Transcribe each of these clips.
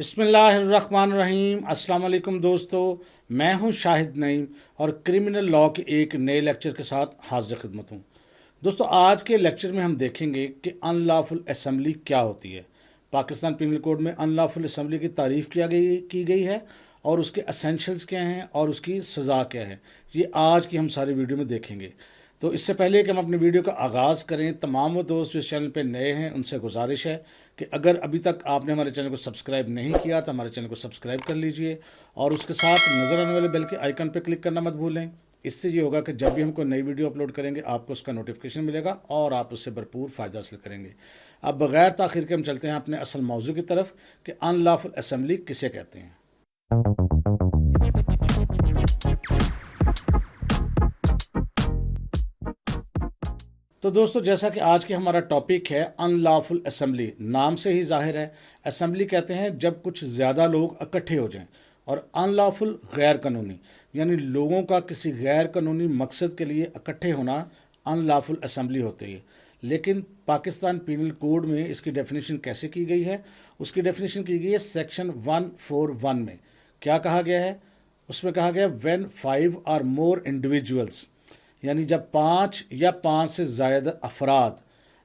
बिस्मिल्लाहिर्रहमानिर्रहीम। अस्सलाम वालेकुम दोस्तों, मैं हूं शाहिद नईम और क्रिमिनल लॉ के एक नए लेक्चर के साथ हाजिर खिदमत हूं। दोस्तों, आज के लेक्चर में हम देखेंगे कि अनलॉफुल असेंबली क्या होती है। पाकिस्तान पिनल कोड में अनलॉफुल असेंबली की तारीफ़ की गई है और उसके असेंशल्स क्या हैं और उसकी सज़ा क्या है, ये आज की हम सारी वीडियो में देखेंगे। तो इससे पहले कि हम अपनी वीडियो का आगाज़ करें, तमाम वो दोस्त जो इस चैनल पे नए हैं उनसे गुजारिश है कि अगर अभी तक आपने हमारे चैनल को सब्सक्राइब नहीं किया तो हमारे चैनल को सब्सक्राइब कर लीजिए और उसके साथ नज़र आने वाले बेल के आइकन पर क्लिक करना मत भूलें। इससे ये होगा कि जब भी हम कोई नई वीडियो अपलोड करेंगे आपको उसका नोटिफिकेशन मिलेगा और आप उससे भरपूर फ़ायदा हासिल करेंगे। अब बगैर ताख़ीर के हम चलते हैं अपने असल मौजू की तरफ कि अनलॉफुल असेंबली किसे कहते हैं। तो दोस्तों, जैसा कि आज के हमारा टॉपिक है अनलॉफुल असेंबली, नाम से ही जाहिर है असेंबली कहते हैं जब कुछ ज़्यादा लोग इकट्ठे हो जाएं, और अनलॉफुल गैर कानूनी यानी लोगों का किसी गैर कानूनी मकसद के लिए इकट्ठे होना अनलॉफुल असेंबली होती है। लेकिन पाकिस्तान पीनल कोड में इसकी डेफिनेशन कैसे की गई है? उसकी डेफिनेशन की गई है सेक्शन 141 में। क्या कहा गया है? उसमें कहा गया व्हेन 5 और मोर इंडिविजुअल्स, यानी जब 5 या 5 से ज़्यादा अफराद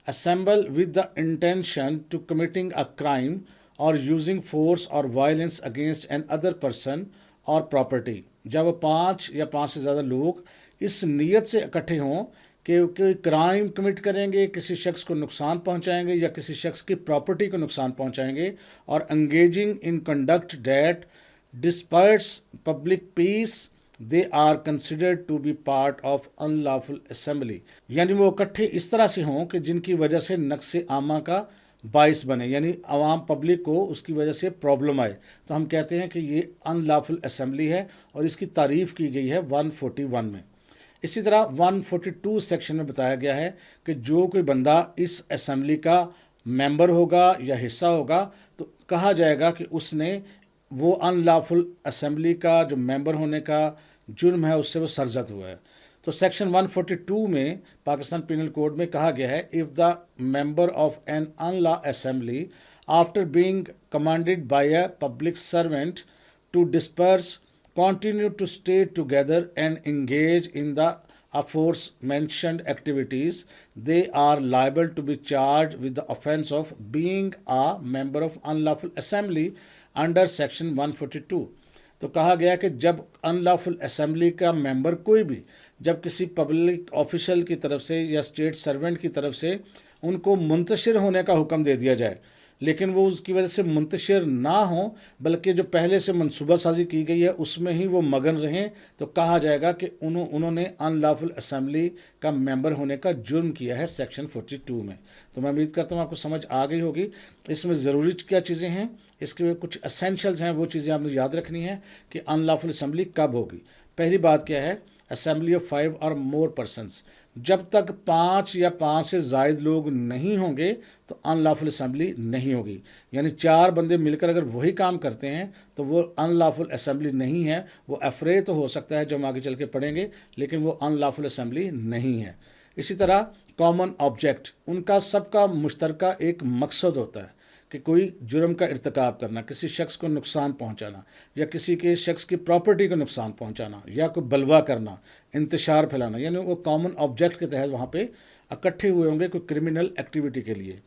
assemble with the intention to committing a crime और यूजिंग फोर्स और violence against another person और प्रॉपर्टी, जब 5 या 5 से ज़्यादा लोग इस नीयत से इकट्ठे हों कि क्राइम कमिट करेंगे, किसी शख्स को नुकसान पहुंचाएंगे या किसी शख्स की प्रॉपर्टी को नुकसान पहुंचाएंगे, और engaging in conduct that disrupts public peace, they are considered to be part of unlawful assembly. यानी वो इकट्ठे इस तरह से हों कि जिनकी वजह से नक्स आमा का बाइस बने, यानी आवाम पब्लिक को उसकी वजह से प्रॉब्लम आए, तो हम कहते हैं कि ये अनलॉफुल असेंबली है और इसकी तारीफ़ की गई है 141 में। इसी तरह 142 सेक्शन में बताया गया है कि जो कोई बंदा इस असेंबली का मेंबर होगा या हिस्सा होगा तो कहा जाएगा कि उसने वो अनलॉफुल असेंबली का जो मेंबर होने का जुर्म है उससे वो सरजद हुआ है। तो सेक्शन 142 में पाकिस्तान पिनल कोड में कहा गया है if the member of an unlawful assembly after being commanded by a public servant to disperse continue to stay together and engage in the aforementioned activities, they are liable to be charged with the offence of being a member of unlawful assembly under section 142। तो कहा गया कि जब unlawful assembly का member कोई भी जब किसी पब्लिक ऑफिशियल की तरफ से या स्टेट सर्वेंट की तरफ से उनको मुंतशिर होने का हुक्म दे दिया जाए, लेकिन वो उसकी वजह से मुंतशिर ना हो बल्कि जो पहले से मनसूबा साजी की गई है उसमें ही वो मगन रहें, तो कहा जाएगा कि उन्होंने अनलॉफुल असेंबली का मेंबर होने का जुर्म किया है सेक्शन 42 में। तो मैं उम्मीद करता हूँ आपको समझ आ गई होगी। इसमें ज़रूरी क्या चीज़ें हैं, इसके कुछ एसेंशियल्स हैं, वो चीज़ें आपने याद रखनी है कि अनलॉफुल असेंबली कब होगी। पहली बात क्या है? असेंबली ऑफ 5 और मोर पर्सनस, जब तक 5 या 5 से ज़ायद लोग नहीं होंगे तो अनलॉफुल असेंबली नहीं होगी। यानी 4 बंदे मिलकर अगर वही काम करते हैं तो वो अनलॉफुल असेंबली नहीं है। वो अफरे तो हो सकता है जो हम आगे चल के पढ़ेंगे, लेकिन वो अनलॉफुल असेंबली नहीं है। इसी तरह कॉमन ऑब्जेक्ट, उनका सबका मुश्तरका एक मकसद होता है कि कोई जुर्म का इर्तिकाब करना, किसी शख्स को नुकसान पहुंचाना या किसी के शख्स की प्रॉपर्टी को नुकसान पहुंचाना या कोई बलवा करना, इंतशार फैलाना, यानी वो कॉमन ऑब्जेक्ट के तहत वहाँ पे इकट्ठे हुए होंगे कोई क्रिमिनल एक्टिविटी के लिए।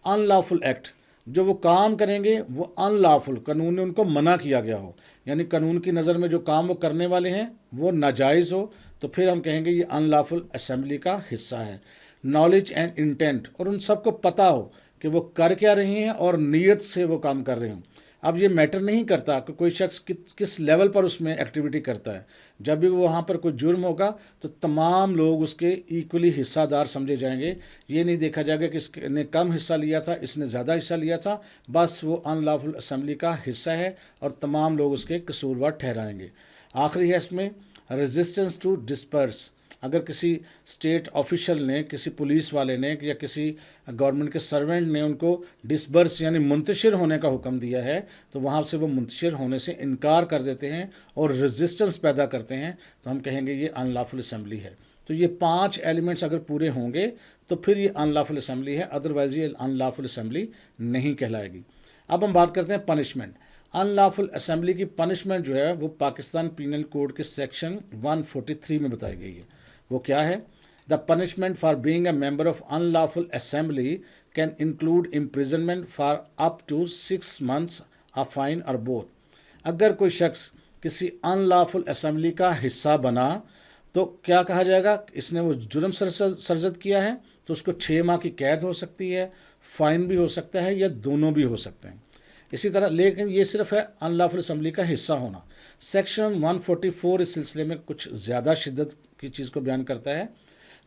अनलॉफुल एक्ट, जो वो काम करेंगे वो अनलॉफुल, कानून ने उनको मना किया गया हो, यानी कानून की नज़र में जो काम वो करने वाले हैं वो नाजायज़ हो, तो फिर हम कहेंगे ये अनलॉफुल असेंबली का हिस्सा है। नॉलेज एंड इंटेंट, और उन सबको पता हो कि वो कर क्या रहे हैं और नीयत से वो काम कर रहे हों। अब ये मैटर नहीं करता कि कोई शख्स किस लेवल पर उसमें एक्टिविटी करता है, जब भी वहाँ पर कोई जुर्म होगा तो तमाम लोग उसके इक्वली हिस्सादार समझे जाएंगे। ये नहीं देखा जाएगा कि इसने कम हिस्सा लिया था, इसने ज़्यादा हिस्सा लिया था, बस वो अनलॉफुल असेंबली का हिस्सा है और तमाम लोग उसके कसूरवार ठहराएंगे। आखिरी है इसमें रेजिस्टेंस टू डिस्पर्स, अगर किसी स्टेट ऑफिशियल ने, किसी पुलिस वाले ने या किसी गवर्नमेंट के सर्वेंट ने उनको डिसबर्स यानी मुंतशिर होने का हुक्म दिया है तो वहाँ से वो मुंतशिर होने से इनकार कर देते हैं और रेजिस्टेंस पैदा करते हैं, तो हम कहेंगे ये अनलॉफुल असेंबली है। तो ये 5 एलिमेंट्स अगर पूरे होंगे तो फिर ये अनलॉफुल असेंबली है, अदरवाइज ये अनलॉफुल असेंबली नहीं कहलाएगी। अब हम बात करते हैं पनिशमेंट। ان لافل اسمبلی کی پنشمنٹ جو ہے وہ پاکستان پینل کوڈ کے سیکشن 143 میں بتائی گئی ہے. وہ کیا ہے؟ The punishment for being a member of unlawful assembly can include imprisonment for up to 6 months a fine اور بوتھ. اگر کوئی شخص کسی ان لافل اسمبلی کا حصہ بنا تو کیا کہا جائے گا؟ اس نے وہ جرم سرزد کیا ہے تو اس کو 6 ماہ کی قید ہو سکتی ہے، فائن بھی ہو سکتا ہے یا دونوں بھی ہو سکتے ہیں. اسی طرح لیکن یہ صرف ہے ان لافل اسمبلی کا حصہ ہونا. سیکشن 144 اس سلسلے میں کچھ زیادہ شدت کی چیز کو بیان کرتا ہے.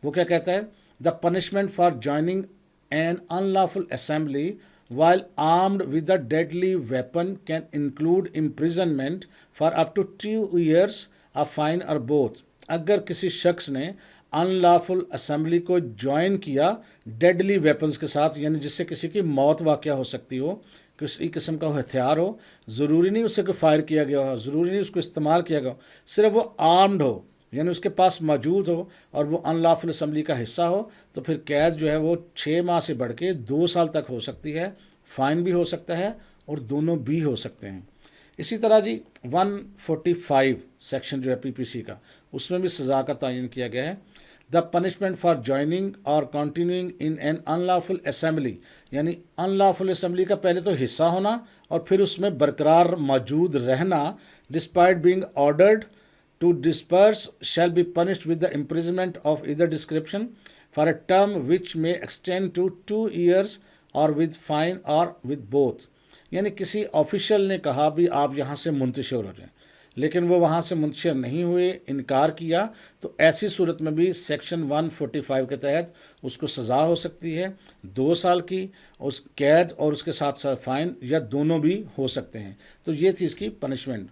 وہ کیا کہتا ہے؟ The punishment for joining an unlawful assembly while armed with a deadly weapon can include imprisonment for up to 2 years, a fine or both. اگر کسی شخص نے ان لافل اسمبلی کو جوائن کیا ڈیڈلی ویپنز کے ساتھ، یعنی جس سے کسی کی موت واقع ہو سکتی ہو، کسی قسم کا ہتھیار ہو، ضروری نہیں اسے کو فائر کیا گیا ہو، ضروری نہیں اس کو استعمال کیا گیا ہو، صرف وہ آرمڈ ہو، یعنی اس کے پاس موجود ہو اور وہ ان لافل اسمبلی کا حصہ ہو، تو پھر قید جو ہے وہ 6 ماہ سے بڑھ کے 2 سال تک ہو سکتی ہے، فائن بھی ہو سکتا ہے اور دونوں بھی ہو سکتے ہیں. اسی طرح جی 145 سیکشن جو ہے پی پی سی کا، اس میں بھی سزا کا تعین کیا گیا ہے. دا پنشمنٹ فار جوائننگ اور continuing in an unlawful assembly, یعنی ان لافل اسمبلی کا پہلے تو حصہ ہونا اور پھر اس میں برقرار موجود رہنا، despite being ordered to disperse shall be punished with the imprisonment of either description for a term which may extend to 2 years or with fine or with both. یعنی کسی آفیشل نے کہا بھی آپ یہاں سے منتشر ہو جائیں، لیکن وہ وہاں سے منتشر نہیں ہوئے، انکار کیا، تو ایسی صورت میں بھی سیکشن 145 کے تحت اس کو سزا ہو سکتی ہے 2 سال کی، اس قید اور اس کے ساتھ ساتھ فائن یا دونوں بھی ہو سکتے ہیں. تو یہ تھی اس کی پنشمنٹ.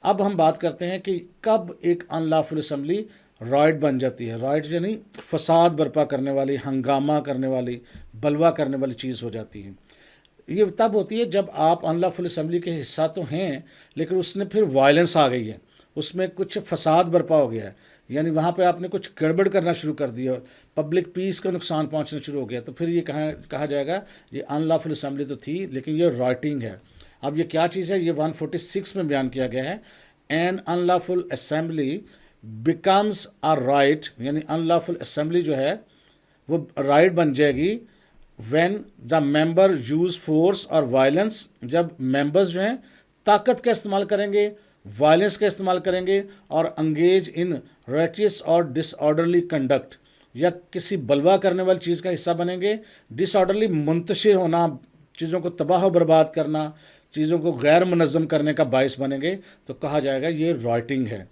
اب ہم بات کرتے ہیں کہ کب ایک ان لافل اسمبلی رائٹ بن جاتی ہے. رائٹ یعنی فساد برپا کرنے والی، ہنگامہ کرنے والی، بلوا کرنے والی چیز ہو جاتی ہے. یہ تب ہوتی ہے جب آپ ان لافل اسمبلی کے حصہ تو ہیں لیکن اس نے پھر وائلنس آ گئی ہے، اس میں کچھ فساد برپا ہو گیا ہے، یعنی وہاں پہ آپ نے کچھ گڑبڑ کرنا شروع کر دیا، پبلک پیس کو نقصان پہنچنا شروع ہو گیا، تو پھر یہ کہا جائے گا یہ ان لافل اسمبلی تو تھی لیکن یہ رائٹنگ ہے. اب یہ کیا چیز ہے؟ یہ 146 میں بیان کیا گیا ہے. An unlawful assembly becomes a riot, یعنی ان لافل اسمبلی جو ہے وہ رائٹ بن جائے گی when the member use force اور وائلنس، جب ممبرز جو ہیں طاقت کا استعمال کریں گے، وائلنس کا استعمال کریں گے اور انگیج ان ریٹیس اور ڈس آرڈرلی کنڈکٹ، یا کسی بلوا کرنے والی چیز کا حصہ بنیں گے. ڈس آرڈرلی منتشر ہونا، چیزوں کو تباہ و برباد کرنا، چیزوں کو غیر منظم کرنے کا باعث بنیں گے، تو کہا جائے گا یہ رائٹنگ ہے.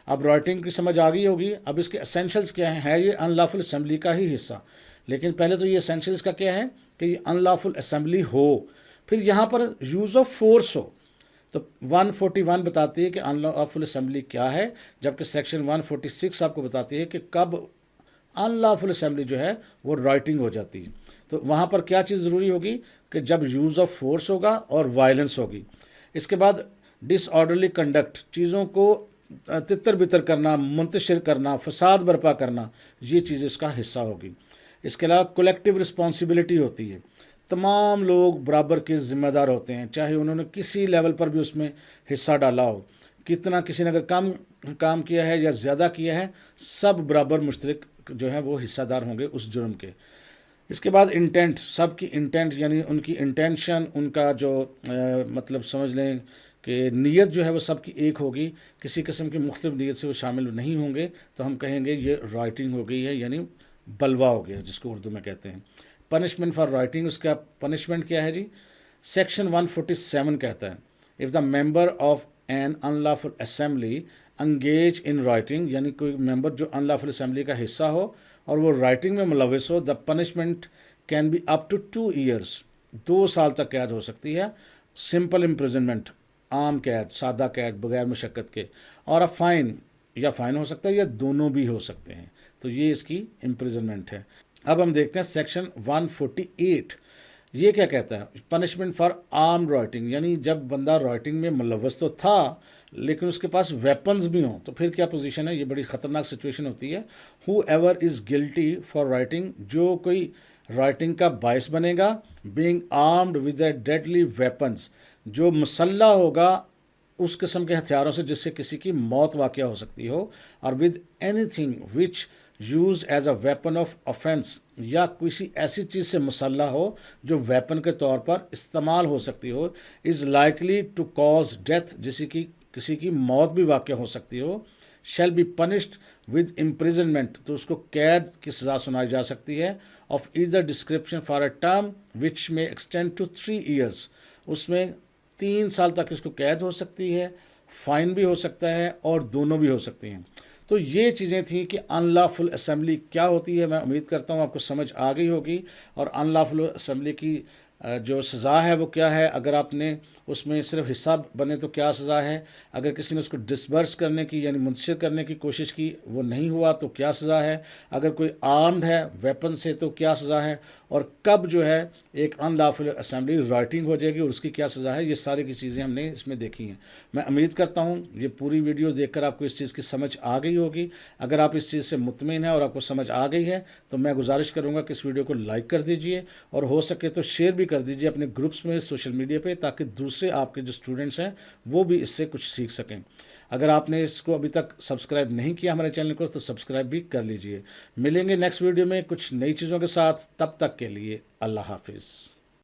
اب رائٹنگ کی سمجھ آ گئی ہوگی. اب اس کے اسینشلز کیا ہیں؟ ہے یہ ان لافل اسمبلی کا ہی حصہ، لیکن پہلے تو یہ اسینشلز کا کیا ہے کہ یہ ان لافل اسمبلی ہو، پھر یہاں پر یوز آف فورس ہو. تو 141 بتاتی ہے کہ ان لافل اسمبلی کیا ہے، جبکہ سیکشن 146 آپ کو بتاتی ہے کہ کب ان لافل اسمبلی جو ہے وہ رائٹنگ ہو جاتی ہے. تو وہاں پر کیا چیز ضروری ہوگی کہ جب یوز آف فورس ہوگا اور وائلنس ہوگی. اس کے بعد ڈس آرڈرلی کنڈکٹ، چیزوں کو تتر بتر کرنا، منتشر کرنا، فساد برپا کرنا، یہ چیز اس کا حصہ ہوگی. اس کے علاوہ کولیکٹیو رسپانسبلٹی ہوتی ہے، تمام لوگ برابر کے ذمہ دار ہوتے ہیں، چاہے انہوں نے کسی لیول پر بھی اس میں حصہ ڈالا ہو، کتنا کسی نے اگر کم کام کیا ہے یا زیادہ کیا ہے، سب برابر مشترک جو ہیں وہ حصہ دار ہوں گے اس جرم کے. اس کے بعد انٹینٹ، سب کی انٹینٹ یعنی ان کی انٹینشن، ان کا جو مطلب سمجھ لیں کہ نیت جو ہے وہ سب کی ایک ہوگی، کسی قسم کی مختلف نیت سے وہ شامل نہیں ہوں گے، تو ہم کہیں گے یہ رائٹنگ ہو گئی ہے، یعنی بلوا ہو گیا جس کو اردو میں کہتے ہیں. پنشمنٹ فار رائٹنگ، اس کا پنشمنٹ کیا ہے جی؟ سیکشن 147 کہتا ہے if the member of an unlawful assembly engage in rioting, یعنی کوئی ممبر جو ان لافل اسمبلی کا حصہ ہو اور وہ رائٹنگ میں ملوث ہو، the punishment can be up to 2 years، 2 سال تک قید ہو سکتی ہے. سمپل امپریزنمنٹ، عام قید، سادہ قید بغیر مشقت کے، اور اب فائن، یا فائن ہو سکتا ہے یا دونوں بھی ہو سکتے ہیں. تو یہ اس کی امپریزنمنٹ ہے. اب ہم دیکھتے ہیں سیکشن 148. یہ کیا کہتا ہے؟ پنشمنٹ فار آرم رائٹنگ، یعنی جب بندہ رائٹنگ میں ملوث تو تھا لیکن اس کے پاس ویپنز بھی ہوں، تو پھر کیا پوزیشن ہے؟ یہ بڑی خطرناک سچویشن ہوتی ہے. Whoever is guilty for rioting, جو کوئی رائٹنگ کا باعث بنے گا، being armed with a deadly weapons, जो मुसल्लह होगा उस किस्म के हथियारों से जिससे किसी की मौत वाक़या हो सकती हो, और with anything which use as a weapon of offence, या किसी ऐसी चीज़ से मुसल्लह हो जो वेपन के तौर पर इस्तेमाल हो सकती हो, is likely to cause death, जिससे कि किसी की मौत भी वाक़या हो सकती हो, shall be punished with imprisonment, तो उसको कैद की सज़ा सुनाई जा सकती है, of either description for a term which में एक्सटेंड टू 3 ईयर्स, उसमें 3 साल तक इसको कैद हो सकती है, फाइन भी हो सकता है, और दोनों भी हो सकती हैं। तो ये चीज़ें थी कि अनलॉफुल असेंबली क्या होती है। मैं उम्मीद करता हूँ आपको समझ आ गई होगी, और अनलॉफुल असेंबली की जो सज़ा है वो क्या है, अगर आपने उसमें सिर्फ हिस्सा बने तो क्या सज़ा है, अगर किसी ने उसको डिसबर्स करने की यानी मुंतशिर करने की कोशिश की वो नहीं हुआ तो क्या सज़ा है, अगर कोई आर्म्ड है वेपन से तो क्या सज़ा है, और कब जो है एक अनलॉफुल असेंबली राइटिंग हो जाएगी और उसकी क्या सज़ा है, ये सारी की चीज़ें हमने इसमें देखी हैं। मैं उम्मीद करता हूँ ये पूरी वीडियो देखकर आपको इस चीज़ की समझ आ गई होगी। अगर आप इस चीज़ से मुतमिन हैं और आपको समझ आ गई है तो मैं गुजारिश करूँगा कि इस वीडियो को लाइक कर दीजिए, और हो सके तो शेयर भी कर दीजिए अपने ग्रुप्स में, सोशल मीडिया पे, ताकि दूसरे आपके जो स्टूडेंट्स हैं वो भी इससे कुछ सीख सकें। अगर आपने इसको अभी तक सब्सक्राइब नहीं किया हमारे चैनल को तो सब्सक्राइब भी कर लीजिए। मिलेंगे नेक्स्ट वीडियो में कुछ नई चीज़ों के साथ, तब तक के लिए अल्लाह हाफिज़।